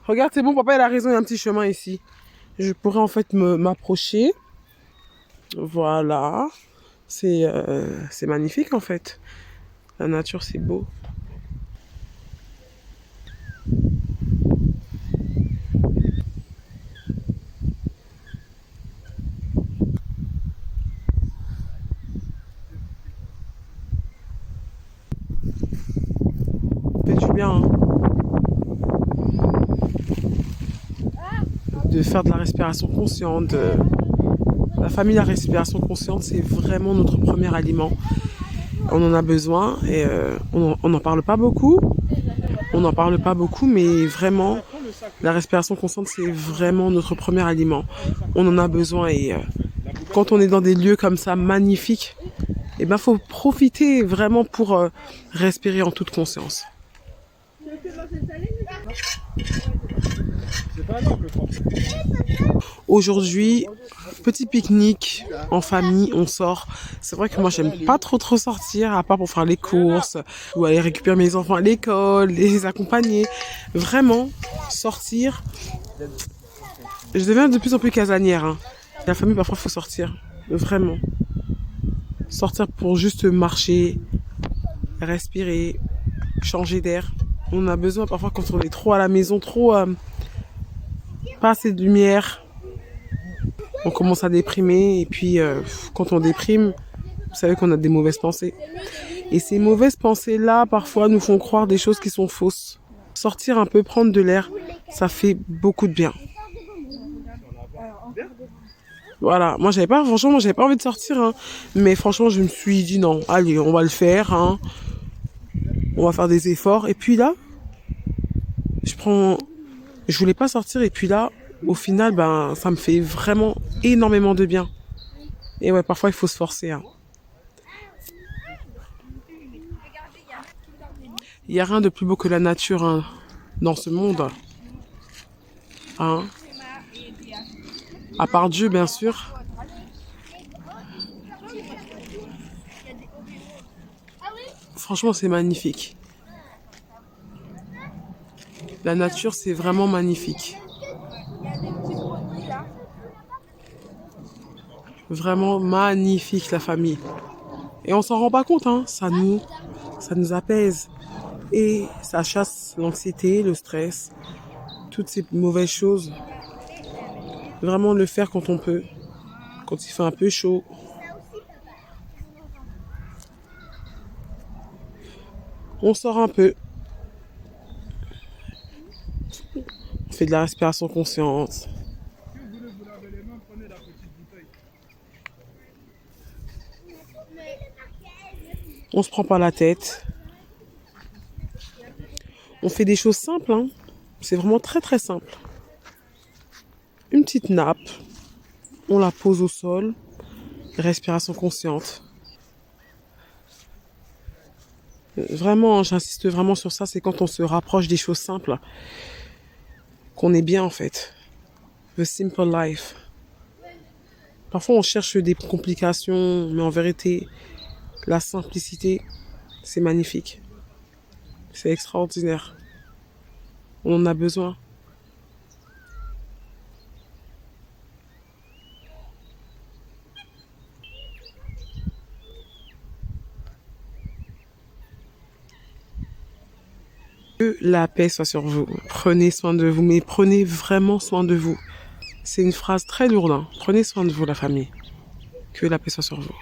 Regarde, c'est bon, papa, il a raison, il y a un petit chemin ici. Je pourrais en fait m'approcher. Voilà. C'est magnifique en fait. La nature, c'est beau. Ça fait du bien, hein, de faire de la respiration consciente. La famille, la respiration consciente, c'est vraiment notre premier aliment. On en a besoin et on n'en parle pas beaucoup. On n'en parle pas beaucoup, mais vraiment, la respiration consciente, c'est vraiment notre premier aliment. On en a besoin et quand on est dans des lieux comme ça, magnifiques, eh ben, faut profiter vraiment pour respirer en toute conscience. Aujourd'hui, petit pique-nique en famille, on sort. C'est vrai que moi, j'aime pas trop sortir, à part pour faire les courses ou aller récupérer mes enfants à l'école, les accompagner. Vraiment, sortir. Je deviens de plus en plus casanière, hein. La famille, parfois, faut sortir. Vraiment. Sortir pour juste marcher, respirer, changer d'air. On a besoin parfois quand on est trop à la maison, trop pas assez de lumière. On commence à déprimer et puis quand on déprime, vous savez qu'on a des mauvaises pensées. Et ces mauvaises pensées-là, parfois, nous font croire des choses qui sont fausses. Sortir un peu, prendre de l'air, ça fait beaucoup de bien. Voilà, franchement, j'avais pas envie de sortir, hein. Mais franchement, je me suis dit non, allez, on va le faire, hein. On va faire des efforts. Et puis là, je voulais pas sortir et puis là, au final, ben, ça me fait vraiment énormément de bien. Et ouais, parfois, il faut se forcer, hein. Il n'y a rien de plus beau que la nature, hein, dans ce monde. Hein. À part Dieu, bien sûr. Franchement, c'est magnifique. La nature, c'est vraiment magnifique. Vraiment magnifique, la famille. Et on s'en rend pas compte, hein. Ça nous apaise. Et ça chasse l'anxiété, le stress, toutes ces mauvaises choses. Vraiment le faire quand on peut. Quand il fait un peu chaud. On sort un peu. On fait de la respiration consciente. On se prend pas la tête. On fait des choses simples, hein. C'est vraiment très simple. Une petite nappe. On la pose au sol. Respiration consciente. Vraiment, j'insiste vraiment sur ça, c'est quand on se rapproche des choses simples qu'on est bien en fait. The simple life. Parfois on cherche des complications, mais en vérité, la simplicité, c'est magnifique. C'est extraordinaire. On en a besoin. Que la paix soit sur vous. Prenez soin de vous, mais prenez vraiment soin de vous. C'est une phrase très lourde, hein. Prenez soin de vous, la famille. Que la paix soit sur vous.